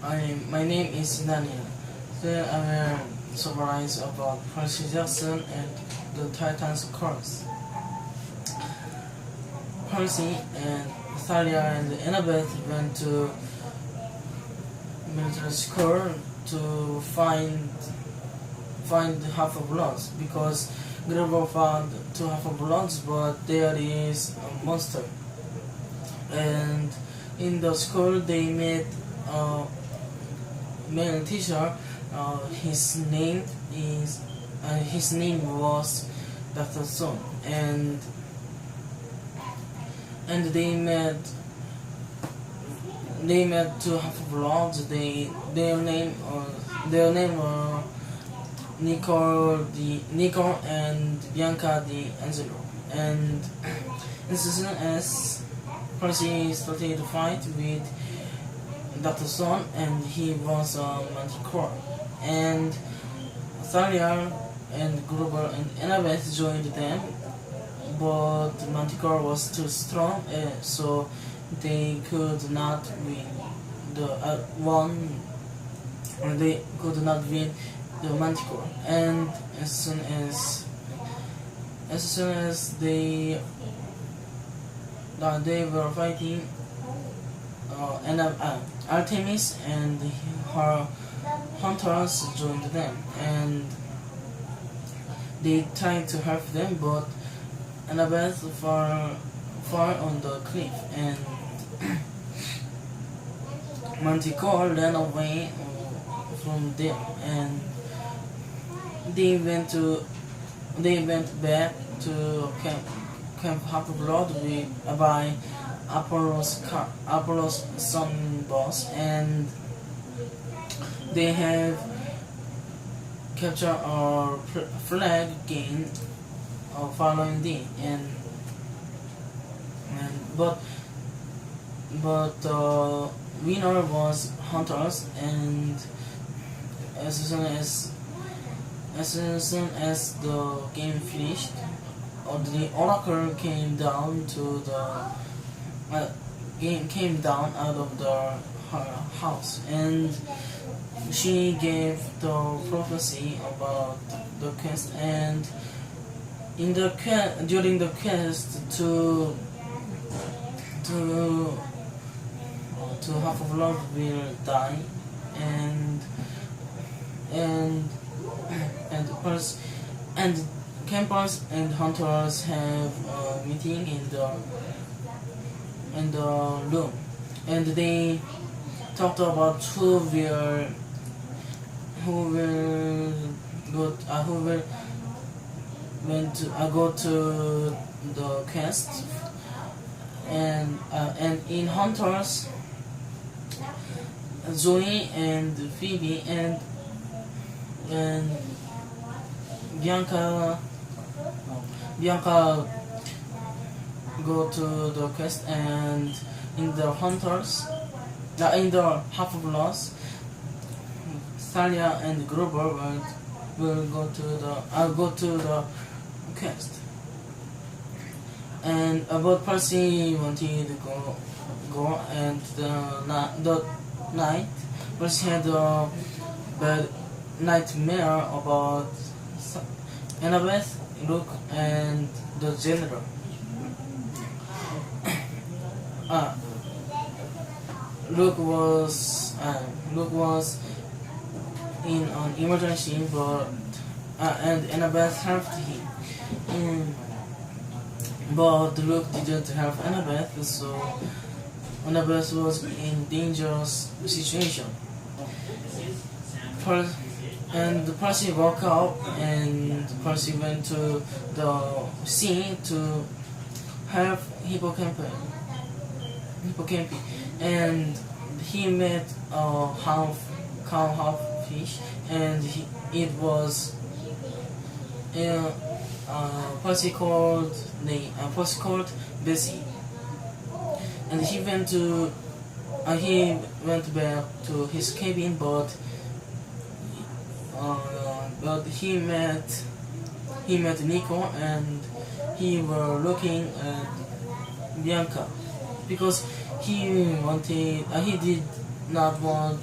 My name is Daniel. Today I will summarize about Percy Jackson and the Titans course. Percy and Thalia and Annabeth went to military school to find Half-Bloods because Grover found two Half-Bloods, but there is a monster. And in the school they met a male teacher. His name was Dr. Joong, and they met two Half-Bloods. Their name were Nico and Bianca D'Angelo. And as soon as Percy started to fight with Dr. Joong, and he was a Manticore, and Thalia and Gruber and Annabeth joined them, but Manticore was too strong, so they could not win the Manticore. And as soon as they were fighting, Artemis and her hunters joined them, and they tried to help them, but Annabeth fell on the cliff, and Manticore ran away from them, and they went back to Camp Half-Blood by Apollo's son boss, and they have captured our flag again following the but the winner was Hunters, and as soon as the game finished, the Oracle came down out of her house, and she gave the prophecy about the quest, and during the quest to Half-Blood will die, and campers and hunters have a meeting in the room, and they talked about who will go to the quest, and in hunters, Zoe and Phoebe and Bianca go to the quest, and in the hunters, in the Half-Bloods, Thalia and Gruber will go to the quest. And about Percy wanted to go, and the night Percy had a bad nightmare about Annabeth, Luke, and the general. Luke was in an emergency, but and Annabeth helped him. But Luke didn't help Annabeth, so Annabeth was in dangerous situation. And Percy woke up, and Percy went to the sea to help Hippocampi, and he met a half fish, and it was Percy called Bessie, and he went back to his cabin, but he met Nico, and he were looking at Bianca because he did not want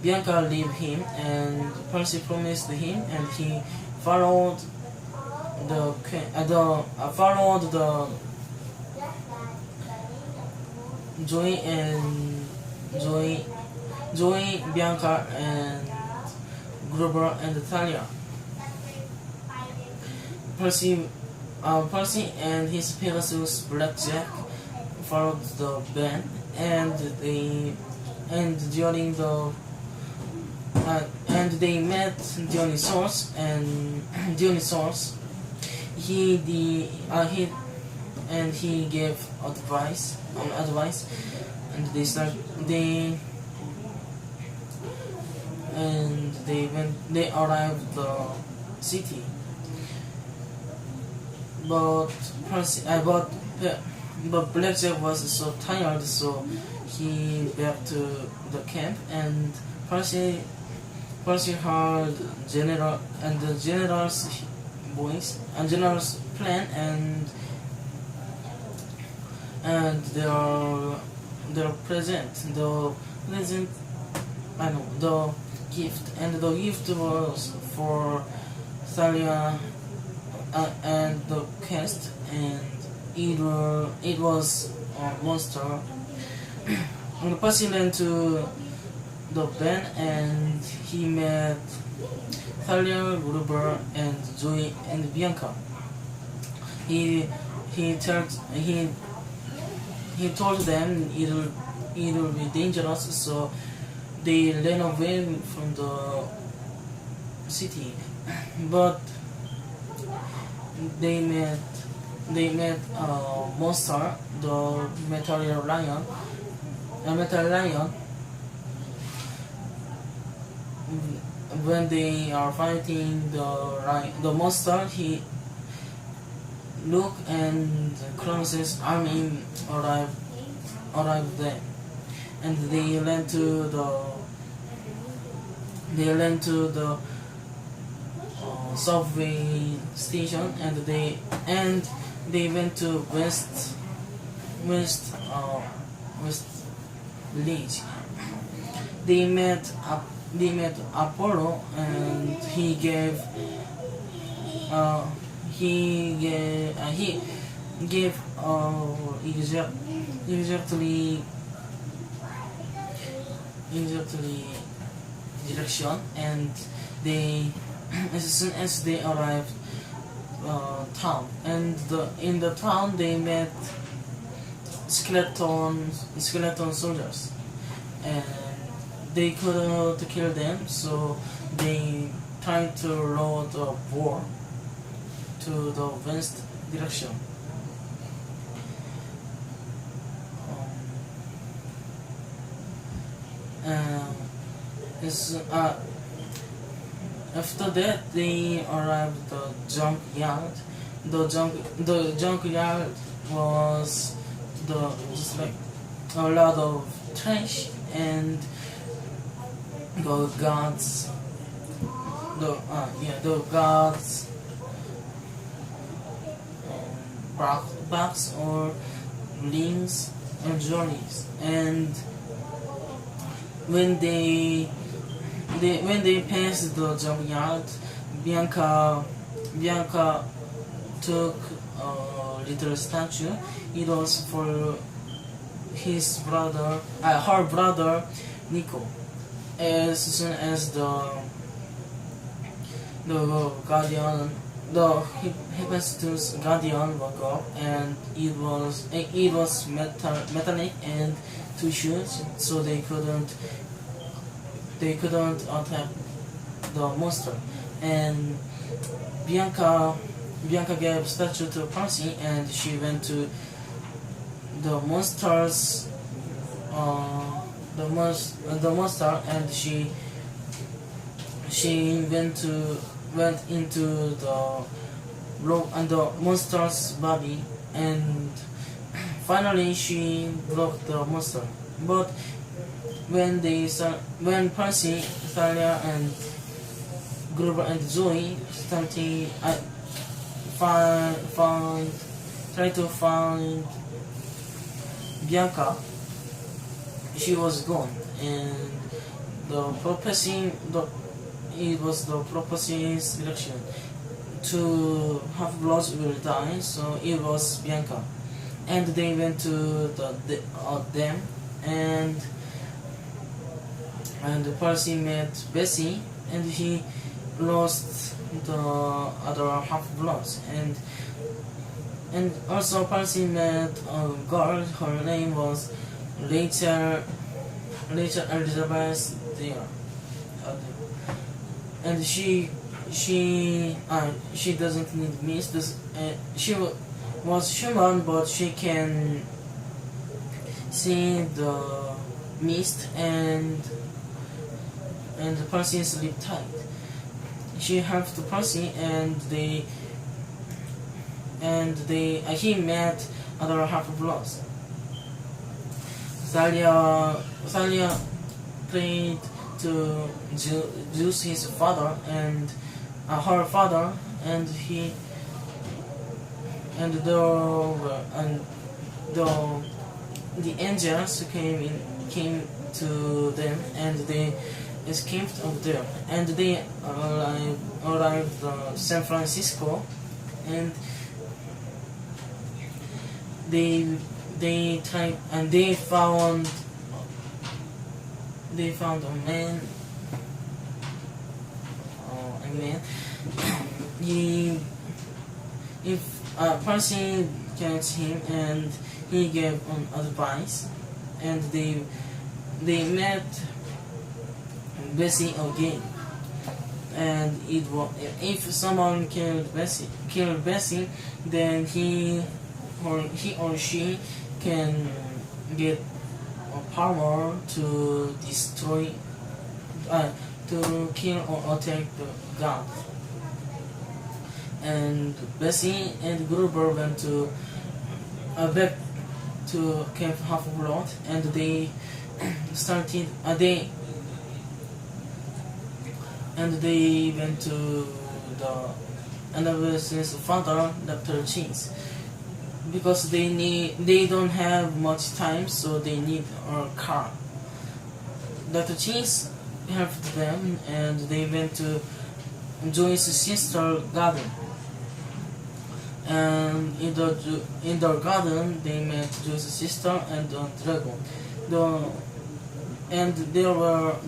Bianca leave him, and Percy promised him, and he followed followed the Joey and Joey, Bianca, and Gruber and Talia. Percy and his Pegasus Blackjack followed the band, and during the and they met Dionysus, and Dionysus he gave advice, and they arrived the city, but Blackjack was so tired, so he back to the camp, and Percy heard the general's voice and general's plan, and their present the gift, and the gift was for Thalia and the cast, and it was a monster. And Percy went to the band, and he met Thalia, Gruber, and Joey and Bianca. He told them it'll be dangerous, so they ran away from the city. But they met a monster, the metal lion. When they are fighting the monster, he Luke and Cronus' army arrived there, and they ran to the subway station, and they went to West Village. They met Apollo, and he gave exactly direction, and they as soon as they arrived town, and in the town they met skeleton soldiers, and they couldn't kill them, so they tried to row the boat to the west direction. After that, they arrived the junkyard. The junkyard was just like a lot of trash, and the guards box or rings and jewelries, and when they passed the junkyard, Bianca took a little statue. It was for her brother Nico. As soon as the Hephaestus guardian woke up, and it was metallic and two shoes, so they couldn't attack the monster. And Bianca gave statue to Percy, and she went to the monster's the monster, and she went into the rope and the monster's body, and finally she broke the monster. But when Percy, Thalia, and Gruber and Zoe tried to find Bianca, she was gone, and it was the prophecy's direction. Two half-bloods will die, so it was Bianca. And they went to them, and Percy met Bessie, and he lost the other half-bloods, and also Percy met a girl. Her name was Rachel Elizabeth Dear, and she doesn't need mist. She was human, but she can see the mist, and Percy sleep tight. She helped Percy, and he met other half-bloods. Thalia prayed to Zeus, his father, and her father, and the angels came to them, and they escaped of there, and they arrived San Francisco, and they tried, and they found a man. If Percy catch him, and he gave advice, and they met Bessie again. And if someone killed Bessie, then he or she can get a power to destroy, to kill or attack the god. And Bessie and Gruber went to back to Camp Half-Blood, and they started. They went to the Annabelle's father, Dr. Cheese, because they don't have much time, so they need a car. Dr. Cheese helped them, and they went to Joy's sister garden. And in the garden, they met Joy's sister and the dragon.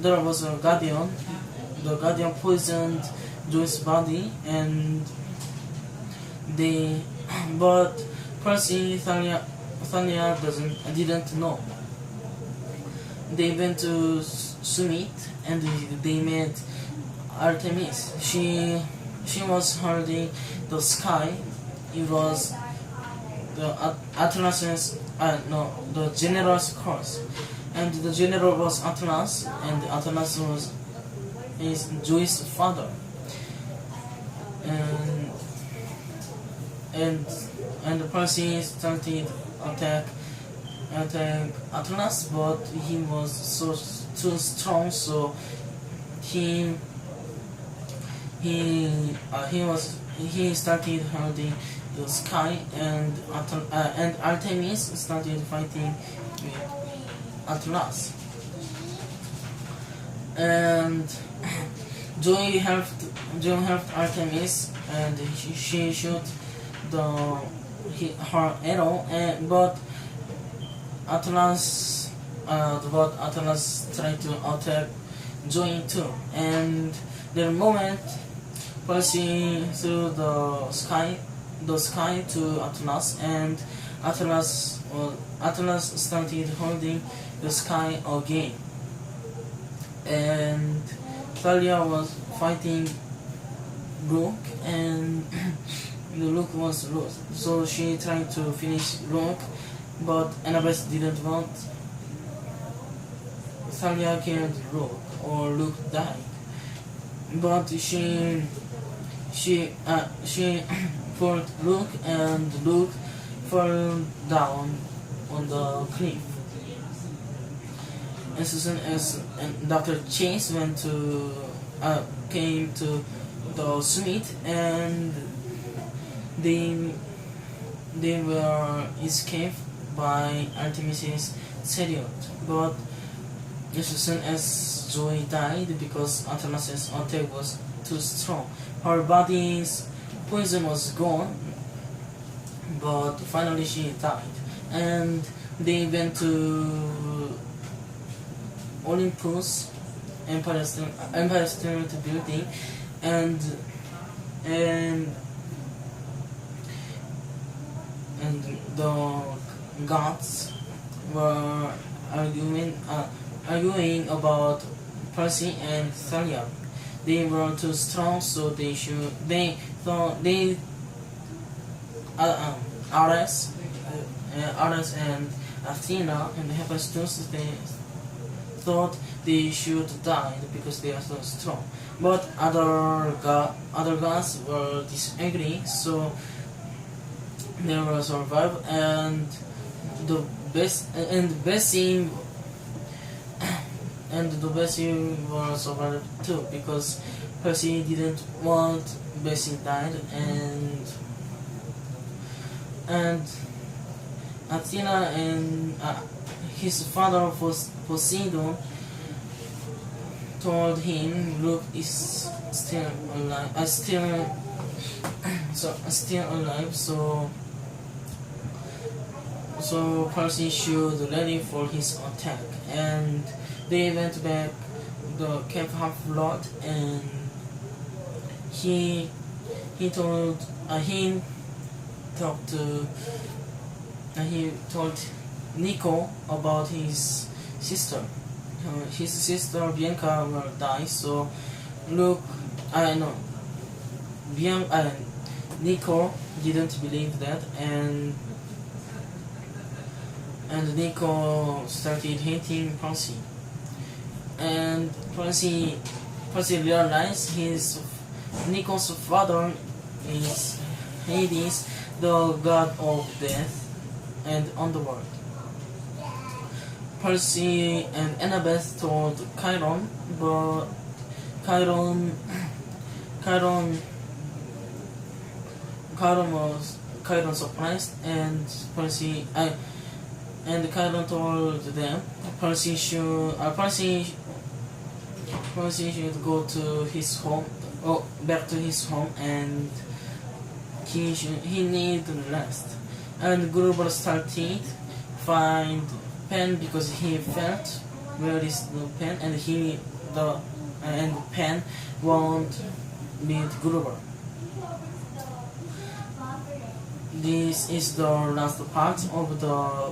There was a guardian. The guardian poisoned Joy's body, but Percy, Thalia didn't know. They went to Summit, and they met Artemis. She was holding the sky. It was the the general's curse, and the general was Atlas, and Atlas is Joy's father, and Percy started attack Atlas, but he was too strong, so he started holding the sky, and Artemis started fighting with Atlas, and Joy helped Artemis, and she shot her arrow, but Atlas tried to attack Joy too, and the moment Percy threw the sky to Atlas, and Atlas started holding the sky again, and Thalia was fighting Rook, and Rook was lost, so she tried to finish Rook, but Annabeth didn't want. Thalia killed Rook, or Rook died, but she fought Rook, and Rook fell down on the cliff. And Susan and Dr. Chase came to the summit, and they were escaped by Artemis's chariot. But as soon as Joy died because Athanasius' attack was too strong. Her body's poison was gone, but finally she died. And they went to Olympus, Empire State Building, and and the gods were arguing about Percy and Thalia. They were too strong, so they thought Ares and Athena and Hephaestus, they thought they should die because they are so strong. But other gods were disagree, so they will survive. And the best scene will survive too, because Percy didn't want Bessie died, and Athena and his father Poseidon told him Luke is still alive. Still alive. So Percy should ready for his attack, and they went back the Cape Half-Blood, and he told Nico about his sister. His sister Bianca will die, so Nico didn't believe that, and Nico started hating Percy. And Percy realized Nico's father is Hades, the god of death and underworld. Percy and Annabeth told Chiron, but Chiron was surprised, and Chiron told them Percy should go to his home, back to his home, and he need rest. And Gruber started find pen because he felt where is the pen, and pen won't meet Gruber. This is the last part of the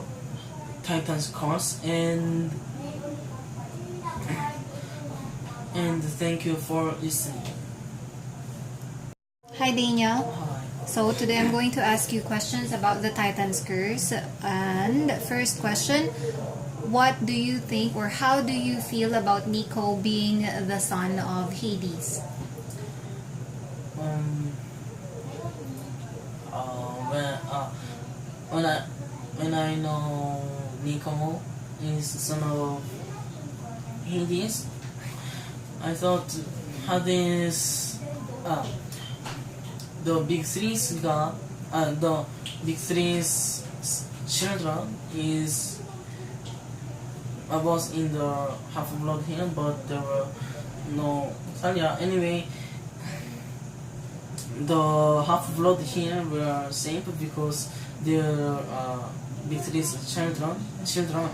Titans course, and thank you for listening. Hi Daniel. Hi. So today I'm going to ask you questions about the Titan's curse. And first question, what do you think, or how do you feel about Nico being the son of Hades? When I know Nico is the son of Hades, I thought Hades, the big three's children was in the Half-Blood here, but there were no Thalia. Anyway, the Half-Blood here were saved because they were big three's children,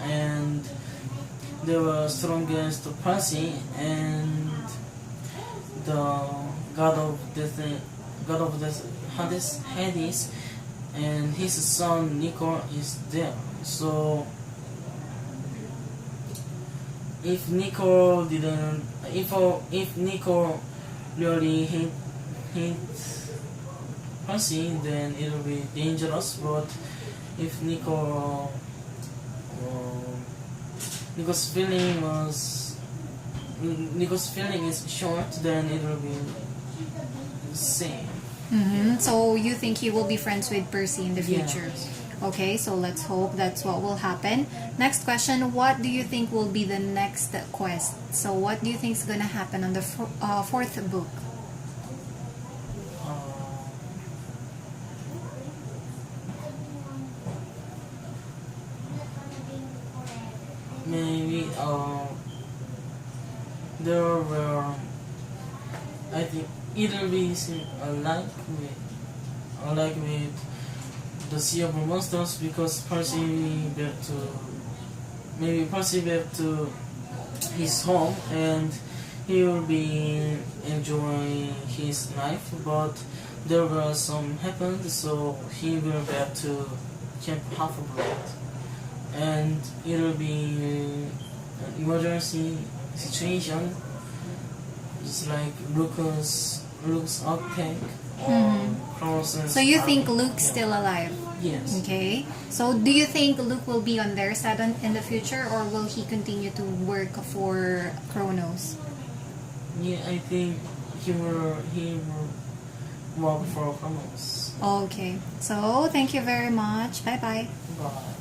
and they were strongest Percy and the god of death Hades, and his son Nico is there. So if Nico really hate Percy, then it will be dangerous. But if Nico's feeling is short, then it will be the same. Mm-hmm. So you think he will be friends with Percy in the future? Yes. Okay, so let's hope that's what will happen. Next question, what do you think will be the next quest? So what do you think is going to happen on the fourth book? Maybe there were, I think, either be alike with the Sea of Monsters, because Percy back to his home and he will be enjoying his life, but there was some happened, so he will back to Camp Half-Blood, and it will be an emergency situation. It's like Luke's attack or Cross's So you think army. Luke's still alive? Yes. Okay. So do you think Luke will be on their side in the future, or will he continue to work for Kronos? Yeah, I think he will work for Cronos. Okay. So thank you very much. Bye bye. Bye.